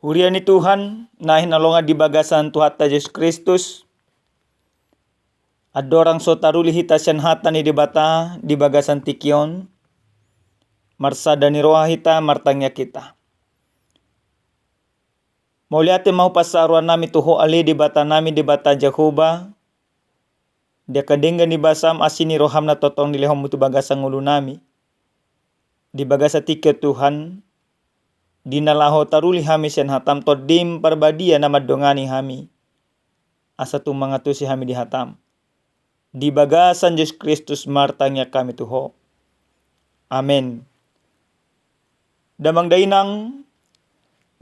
Hurian ni Tuhan na hinalonga di bagasan Tuhan ta Yesus Kristus. Adorang so taruli hita siyan hata ni debata di bagasan tikion. Marsada ni roha hita martangnya kita. Mauliate mau pasaruan nami tuho ali debata nami debata Jehovah. Dia kadenggan ni basam asini roham na totong nilehom mutu bagasan ngulu nami. Di bagasa tikyo Tuhan. Dinalaho taruli hami siyan hatam todim parbadia na madongani hami. Asa tu mangatusi hami di hatam. Di bagasan Yesus Kristus martangnya kami tuho. Amen. Damang dainang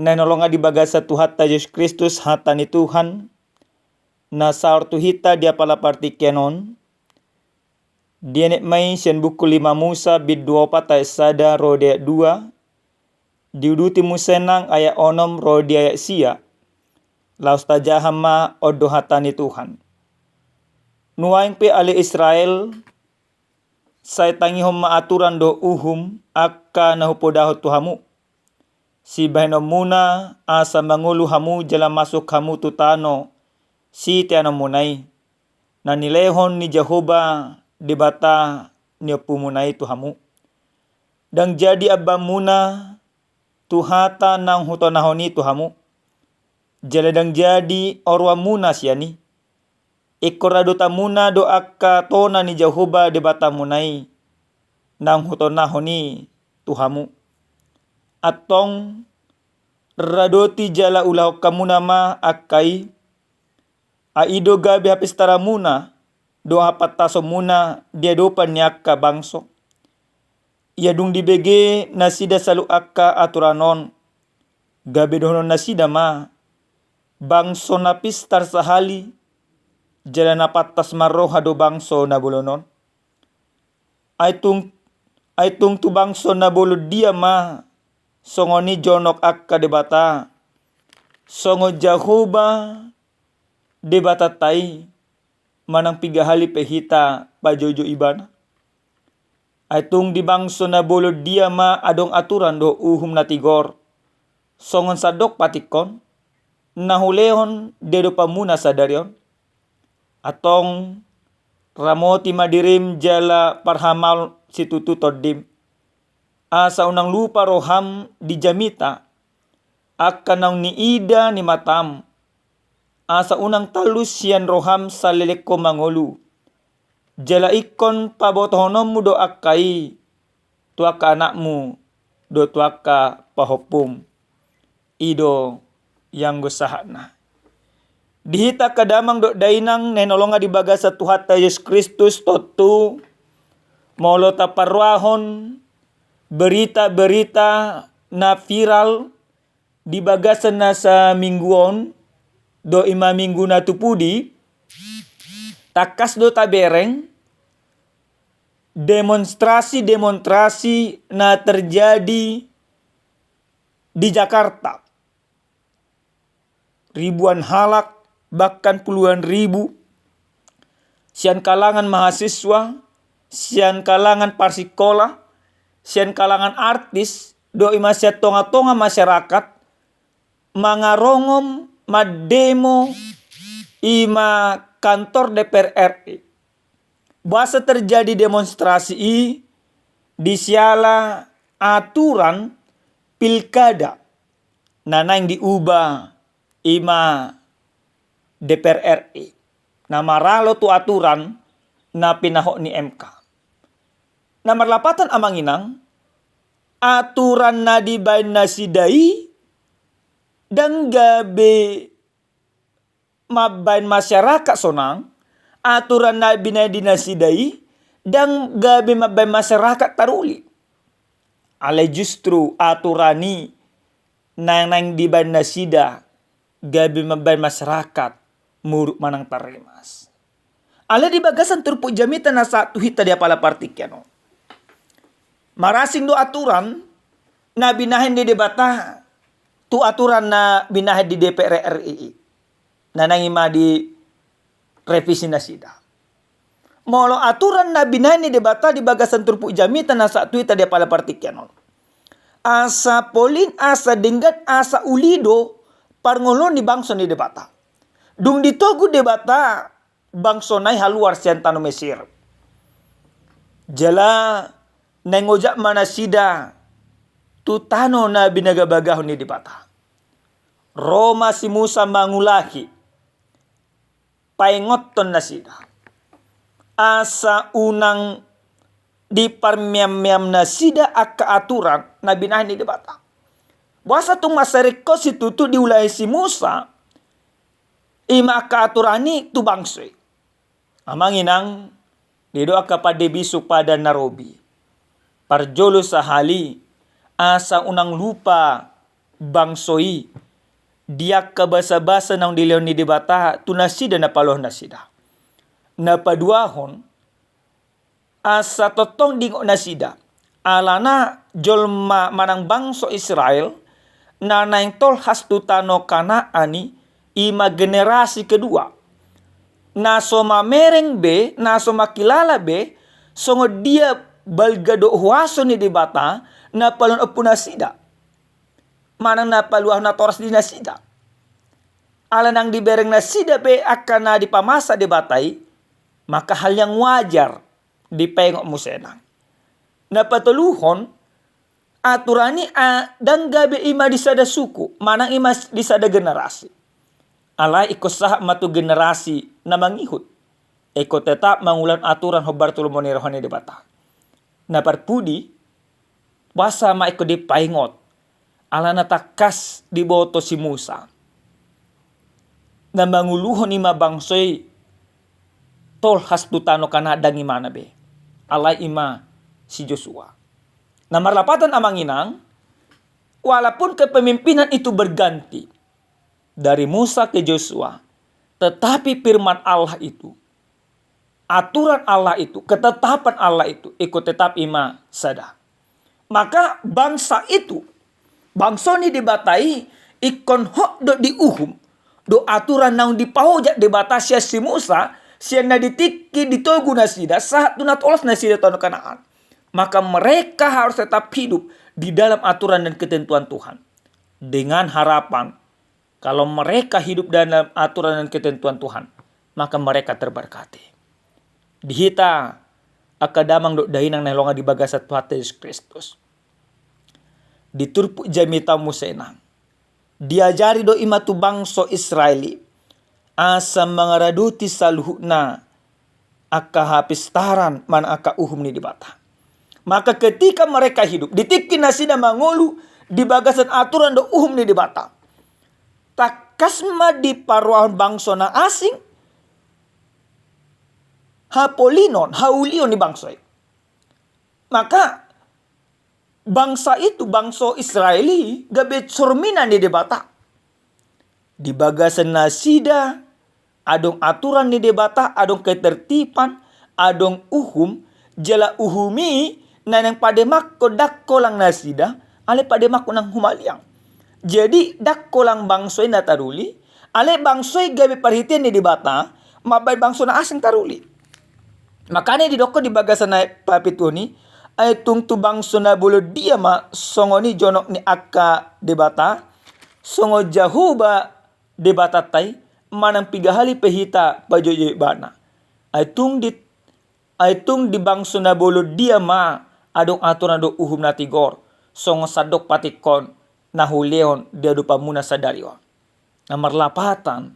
nanolonga di bagasa Tuhan ta Yesus Kristus hata ni Tuhan. Na saur tu hita dia pala partikenon. Dia nek may siyan buku 5 Musa bid 2 patay sada rode 2. Diuduti musenang aya onom rode aya sia. Laus tajahama odo hata ni Tuhan. Nuaing pe ali Israel. Say tangihom maaturan do uhum akka nahupodaho tuhamu. Si bahino muna asa mangulu hamu jala masuk hamu tutano. Si tiano munay. Na nilehon ni Jehovah debata niopumunay tuhamu. Dang jadi abba muna tuhata nang hutonahoni tuhamu. Jala dang jadi orwa muna siyani. Ikorado tamuna do akka tona ni Jehovah debata munay nang hutonahoni tuhamu. Atong radoti jala ulah kamuna ma akai aido gabi hapistara muna do hapataso muna dia dopan ni akka bangso. Ia dung dibege nasida salu akka aturanon gabi dohonon nasida ma bangso napistar sahali jala napatas maroha do bangso nabulonon. Aitung tu bangso nabulo dia ma songoni jonok akka debata. Songo Jehovah debata tai manang pigahali pehita pajojo ibana. Aitung di bangso nabulo dia ma adong aturan do uhum natigor. Songon sadok patikon nahulehon dedo pamuna sadarion. Atong ramoti madirim jala parhamal situtu todim. Asa unang lupa roham di jamita. Akanang ni ida ni matam. Asa unang talus siyan roham sa leleko mangolu. Jala ikon pabotohonom mo do akai. Tuaka anakmu do tuaka pahopum. Ido yang gusahan na. Dihita kadamang do dainang nenolonga di bagasa Tuhan ta Yesus Kristus totu molo taparwahon berita-berita na viral di bagasa na sa mingguon do 5 minggu na tupudi takas do tabereng demonstrasi na terjadi di Jakarta. Ribuan halak bahkan puluhan ribu. Sian kalangan mahasiswa, sian kalangan parsikola, sian kalangan artis, doi masya tonga-tonga masyarakat, mangarongom, mademo, ima kantor DPR RI. Bahasa terjadi demonstrasi di siala aturan pilkada. Nana yang diubah ima DPR RI. Na maralo tu aturan na pinahok ni MK. Na marlapatan amanginang aturan na dibain na sidai dan gabe mabain masyarakat sonang aturan na binadi na sidai dan gabe mabain masyarakat taruli. Ale justru aturani nang dibain na sida gabe mabain masyarakat muruk manang tarimas. Ala di bagasan turpu jamita na satu hita dia pala partikiano. Marasing do aturan na binahin di debata tu aturan na binahin di DPR RI. Na nangima di revisi na sida. Molo aturan na binahin di debata di bagasan turpu jamita na satu hita dia pala partikiano. asa polin asa denggat asa ulido parngolon ni bangso ni debata. Dung ditogu debata bangso nai haluar siantano Mesir. Jala nengojak mana sida tutano na binagabagahon ni debata. Roma si Musa mangulahi paingoton na sida. Asa unang di parmiam-miam na sida aka aturan na binahin ni debata. Wasa tung masariko si tutu diulay si Musa ima aka aturani tu bangsoy. Amanginang dido aka padebiso pada narobi. Parjolo sa hali asa unang lupa bangsoy dia kabasa-basa ng dilaw ni debata tunasida na paloh na sida. Napaduahon asa totong dingo na sida. Alana jolma manang bangso Israel na naing tol hastutano Kanaani ima generasi kedua. Naso mamereng be, naso makilala be, songo dia balgado huaso ni debata na palon opuna sida. Manang napaluah na toras di na sida. Alanang dibereng na sida be akan na dipamasa debatay, maka hal yang wajar dipengok musenang. Napatuluhon aturani danggabe ima disada suku, manang ima disada generasi. Alay iko sah matu generasi na mangihut. Iko tetap mangulan aturan hobar tulumoni rohani debata. Naparpudi wasa ma iko dipaingot. Alana takas diboto si Musa. Na manguluhon ima bangsoy tol hastutano kanadang imana be. Alay ima si Joshua. Na marlapatan amanginang, walaupun kepemimpinan itu berganti dari Musa ke Joshua, tetapi firman Allah itu, aturan Allah itu, ketetapan Allah itu, ikut tetap ima sada. Maka bangsa itu, bangsa ni dibatai, ikon hok do diuhum, do aturan nang dipahojak debatasya si Musa, siya na ditiki ditogu na sida, saat tunat olas na sida tanah Kanaan. Maka mereka harus tetap hidup di dalam aturan dan ketentuan Tuhan. Dengan harapan, kalau mereka hidup dalam aturan dan ketentuan Tuhan, maka mereka terberkati. Dihita akadamang do dahinang nelonga di bagasat Tuhan Yesus Kristus. Diturpu jamita musenang. Diajari do imatu bangso Israeli. Asa mangaraduti saluhna aka hapistaran man aka uhum ni dibata. Maka ketika mereka hidup, ditiki nasida mangolu di bagasan aturan do uhum ni dibata. Takasma di paruahan bangso na asing, hapolinon, haulion ni bangso. Maka bangsa itu, bangsa Israeli, gabet surmina ni debata. Di bagasan nasida, adong aturan ni debata, adong ketertiban, adong uhum, jala uhumi, na nang pademak ko dakko lang nasida, ale pademak ko ng humaliang. Jadi dakko lang bangsoy na taruli, ale bangsoy gabi parhitian ni debata, mabay bangso na asing taruli. Makanya di doko di bagasan na papituni, ay tungtu bangso na bulo dia ma songo ni jonok ni akka debata, songo jahuba debata tay, manang pigahali pehita pajojoy bana. Ay tung di bangso na bulo dia ma, adong aturan do uhum na tigor, songo sadok patikon, nahuleon dia do pamuna sa dariwa. Na marlapatan,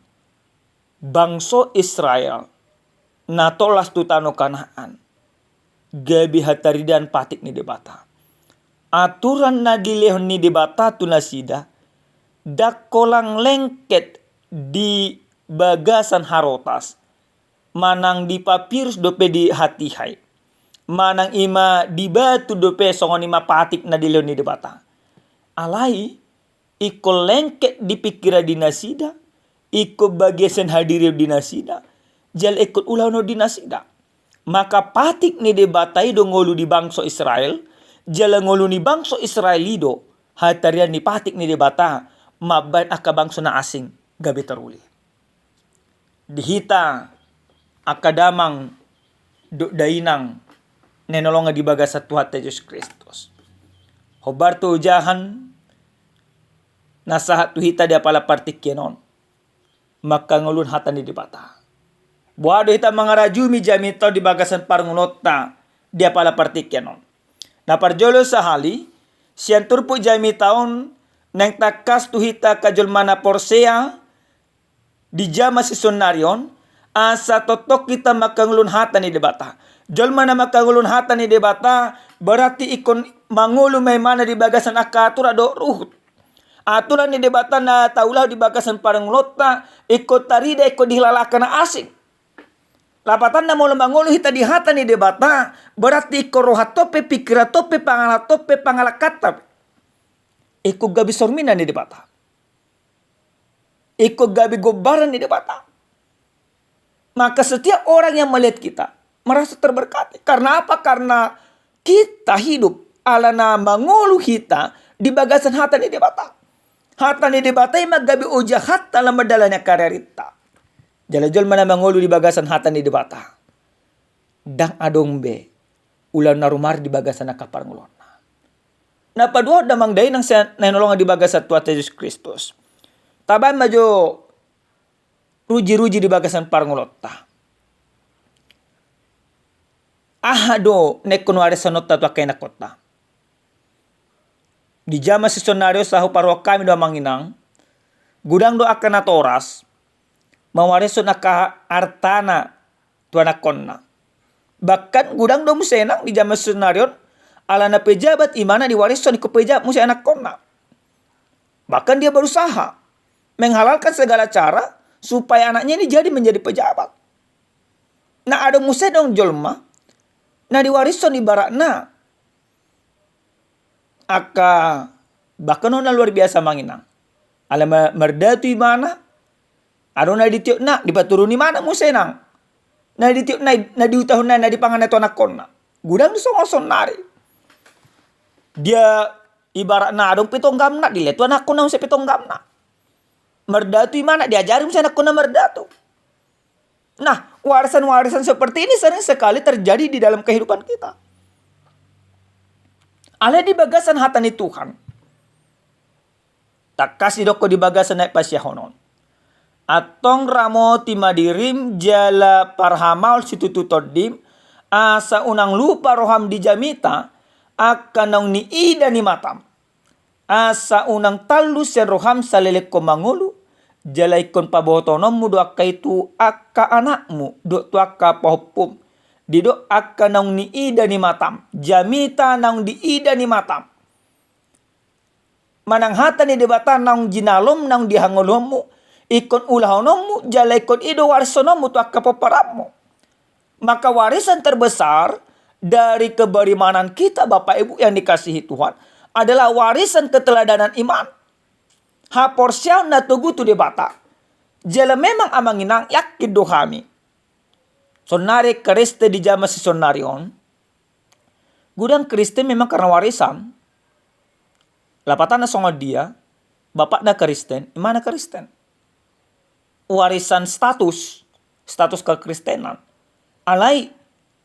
bangso Israel, na tolas tutano Kanaan, gabi hataridan patik ni debata. Aturan na dilehon ni debata tunasida, dakolang lengket di bagasan harotas, manang di papirus dope di hatihay, manang ima di batu dope songon ima patik na dilehon ni debata. Alai, iko lengket di pikira dinasida, iko bagasan hadiri dinasida, jal ikut ulah no dinasida. Maka patik ni debatai do ngolu di bangso Israel, jala ngolu ni bangso Israelido, hatarian ni patik ni debata, mabain aka bangso na asing, gabi taruli. Dihita akadamang do dainang nenolonga di bagasat Tuhan Yesus Kristus. Hobar tu ujahan nasahat tu hita dia pala partikienon. Maka ngulun hatan di debata. Buado hita mangarajumi jamito di bagasan parngulota dia pala partikienon. Na parjolo sahali sian turpu jamitaon nang takas tu hita kajol mana porsea di jama sisonarion asa totok kita makangulun hatan di debata. Jol mana makangulun hatan di debata berarti ikon mangulu may mana di bagasan akatura do ruhut. Aturan ni debata na taulah di bagasan parangulota ikut tarida ikut dihilalakan na asing. Lapatan na mula mangulu hita di hata ni debata berarti ikut roha tope pikira tope pangala tope pangala kata. Ikut gabi sormina ni debata. Ikut gabi gobaran ni debata. Maka setiap orang yang melihat kita merasa terberkati. Karena apa? Karena kita hidup ala na mangulu hita di bagasan hata ni debata. Hata ni debata ima gabi ujahat dalam medalanya karerita. Jalajol mana mangulu di bagasan hata ni debata. Dang adong be. Ulan narumar di bagasan nakapar ngulona. Napadua damang day nang nanolongan di bagasan Tuhan Yesus Kristus. Taban majo ruji-ruji di bagasan parngulota. Ahado nekunwari sanota tu akay nakota. Di jama sisonaryo sahu parwa kami do manginang, gudang do akan natoras, mawariso naka artana tuan akonna. Bahkan gudang do musenang di jama sisonaryo, ala na pejabat imana diwariso ni pejabat musa anak konna. Bahkan dia berusaha menghalalkan segala cara supaya anaknya ini jadi menjadi pejabat. Nah ada musa dong jolma, nah diwariso ni barakna. Aka bahkan ona luar biasa manginang. Alama merdatu imana? Arona ditiok na dipaturuni mana musenang. Na ditiok na diutahun na dipangan itu anak konna. Gudang disongoson nari. Dia ibarat na adong pitong gamna diletu anak konna usai pitong gamna. Merdatu imana diajari musa anak konna merdatu. Nah, warisan-warisan seperti ini sering sekali terjadi di dalam kehidupan kita. Ale di bagasan hata ni Tuhan. Tak kasih doko di bagasan naik pasyahonon. Atong ramo timadirim jala parhamal situtu todim. Asa unang lupa roham di jamita. Akanong ni ida ni matam. Asa unang talus sen roham salelek ko mangulu. Jala ikon pabotonom mu do akaitu akka anakmu. Do tu akka pahopum. Dido akka naung ni ida ni matam. Jamita naung di ida ni matam. Manang hata ni debata naung jinalom naung dihangolomu. Ikon ulahonomu jala ikon ido warisonomu tu akka paparamu. Maka warisan terbesar dari keberimanan kita Bapak Ibu yang dikasihi Tuhan adalah warisan keteladanan iman. Ha porsiaw na tugu tu debata. Jala memang amanginang yakin dohami. Sonare Kristen di jama si sonarion. Gudang Kristen memang karena warisan. Lapatan na songo dia. Bapak na Kristen. Imana Kristen? Warisan status. Status kekristenan. Alay.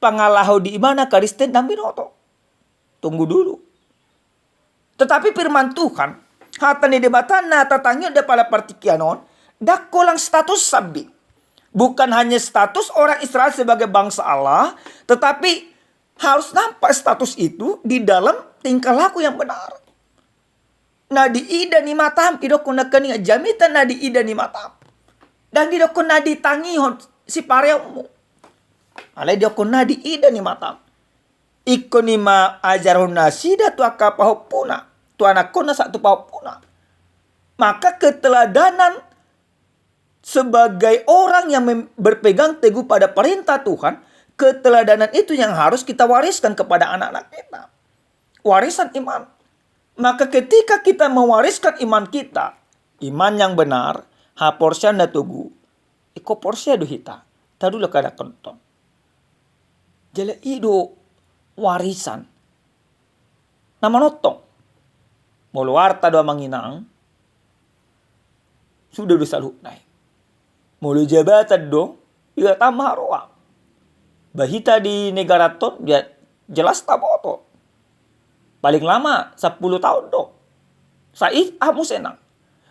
Pangalaho di imana Kristen dan binoto. Tunggu dulu. Tetapi firman Tuhan. Hata ni debatan na tatangyo da pala partikianon. Dakolang status sabi. Bukan hanya status orang Israel sebagai bangsa Allah, tetapi harus nampak status itu di dalam tingkah laku yang benar. Nah di ida ni matam, idok kuna kani jamita na di ida ni matam. Dan idok kuna di tangihon si paremu. Alay idok kuna di ida ni matam. Iko ni ma ajarun nasida tu aka pahopuna. Tu anak kuna satu pahopuna. Maka keteladanan sebagai orang yang berpegang teguh pada perintah Tuhan, keteladanan itu yang harus kita wariskan kepada anak-anak kita. Warisan iman. Maka ketika kita mewariskan iman kita, iman yang benar, ha porsia na tugu, iko porsia do hita, tadula kada kenton. Jala ido warisan. Namanotong. Moluarta do manginang, sudah dosa naik. Mulu jabatan dong, dia tamah roa. Bahita di negara ton, dia jelas tamoto. Paling lama 10 tahun do. Sai amo senang.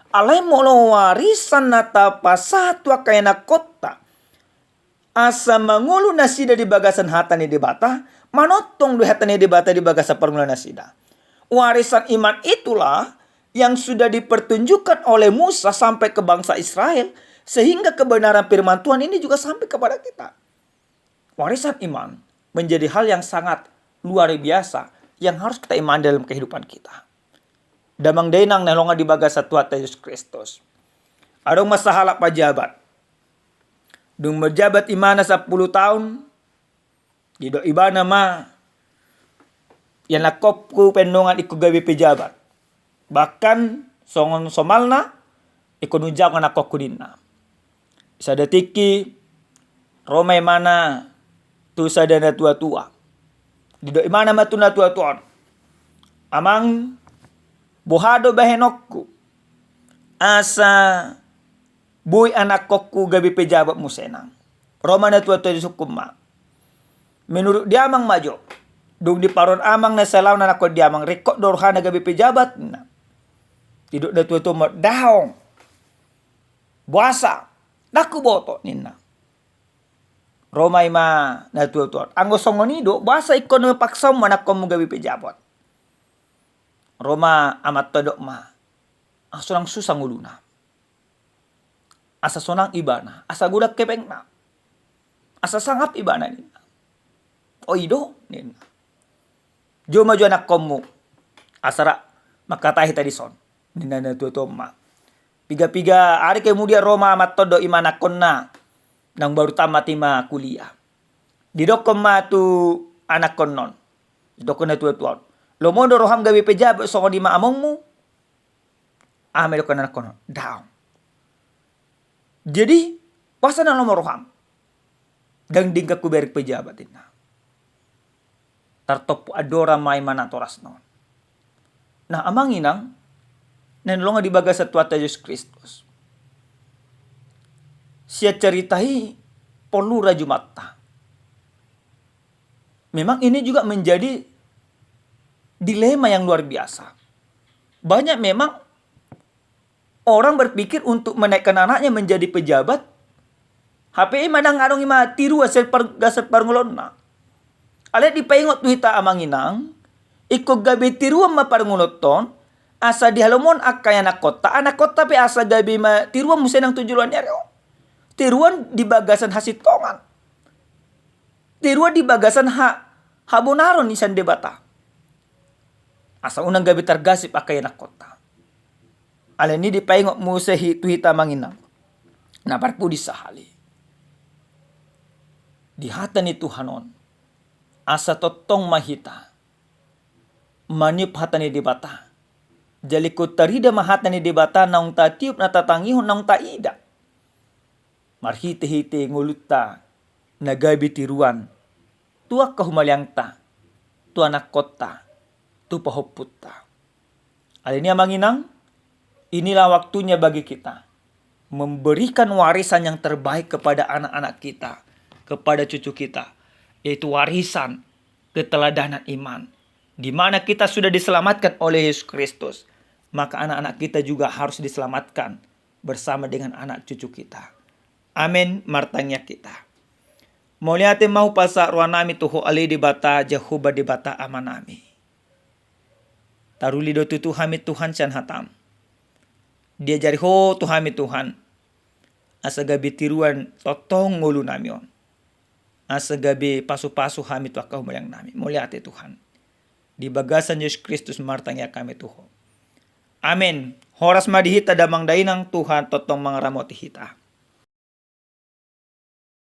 Alay molo warisan nata pasatwa kaya na kota. Asa mangulu nasida di bagasan hatani di bata. Manotong di hatani di bata di bagasa permula nasida. Warisan iman itulah yang sudah dipertunjukkan oleh Musa sampai ke bangsa Israel. Sehingga kebenaran firman Tuhan ini juga sampai kepada kita. Warisan iman menjadi hal yang sangat luar biasa yang harus kita imani dalam kehidupan kita. Damang denang nalonga di bagasa Tuhan Yesus Kristus. Adong masahala pajabat. Dung menjabat imana 10 tahun. Dido ibana ma. Yan lakopku pendongan iku gabi pejabat. Bahkan songon somalna iku nujangan ako kudina. Isa detiki Roma mana tu sadana tua-tua. Dido imana matuna tua-tua. Amang bohado bahenokku. Asa buy anak kokku gabi pejabat musenang. Roma na tua-tua di sukuma. Menurut dia amang majo. Dung di paron amang na salaw na nako dia amang rekod dorhana gabi pejabat na. Tiduk na tua-tua daong. Buasa. Naku boto nina. Romay ma na tua-tua. Ang gosongonido, buasa ikon na paksam manako mo gabi pejabat. Roma amat todok ma. Asa lang susang uluna. Asa sonang ibana. Asa gudak kepeng na. Asa sangap ibana nina. Oido nina. Jo maju anak komu. Asara makatahi tadi son. Nina na tua-tua ma. Piga-piga hari kemudian Roma amat todo imana konna nang baru tamat ima kuliah. Didokom ma tu anak konon. Didokom na tua-tua. Lo mondo roham gabi pejabat songo di ma amongmu. Amelo kan anak konon. Down. Jadi pasa na lo roham. Dang dingka ku berik pejabat ina. Tartopu adora mai mana toras non. Nah amang inang nanlonga di bagasa Tuhan Yesus Kristus. Sia ceritai polu rajumatta. Memang ini juga menjadi dilema yang luar biasa. Banyak memang orang berpikir untuk menaikkan anaknya menjadi pejabat. HPI madang arong ima tiru asal gasat parngulonna. Ale di paingot tuhita amanginang. Iko gabi tiruan ma parnguloton. Asa di halomon akay anak kota pe asa gabi ma tiruan musenang tujuan yareo. Tiruan di bagasan hasitongan. Tiruan di bagasan habonaron isan debata. Asa unang gabi targasip akay anak kota. Ale ni di paingot musehi tuhita manginang. Naparpu di sahali. Di hata ni Tuhanon. Asa totong mahita. Manip hata ni debata. Jali ko tarida mahata ni debata naung tatiup na tatangihon naung taida. Marhite-hite nguluta nagabi tiruan. Tuak kahumalyangta. Tu anak kota. Tu pahoputta. Alini amanginang. Inilah waktunya bagi kita. Memberikan warisan yang terbaik kepada anak-anak kita. Kepada cucu kita. Yaitu warisan keteladanan iman. Di mana kita sudah diselamatkan oleh Yesus Kristus. Maka anak-anak kita juga harus diselamatkan bersama dengan anak cucu kita. Amin martanya kita. Moliate mau pasa ruanami tuho ali di bata Jehovah di bata amanami. Taruli do tutuhami Tuhan can hatam. Dia jari ho tuhami Tuhan. Asa gabi tiruan totong ngulu namion. Asa gabi pasu-pasu hami tu akau moyang nami. Moliate Tuhan. Di bagasan Yesus Kristus martanya kami tuho. Amin. Horas madihita damang dainang Tuhan totong mangaramoti hita.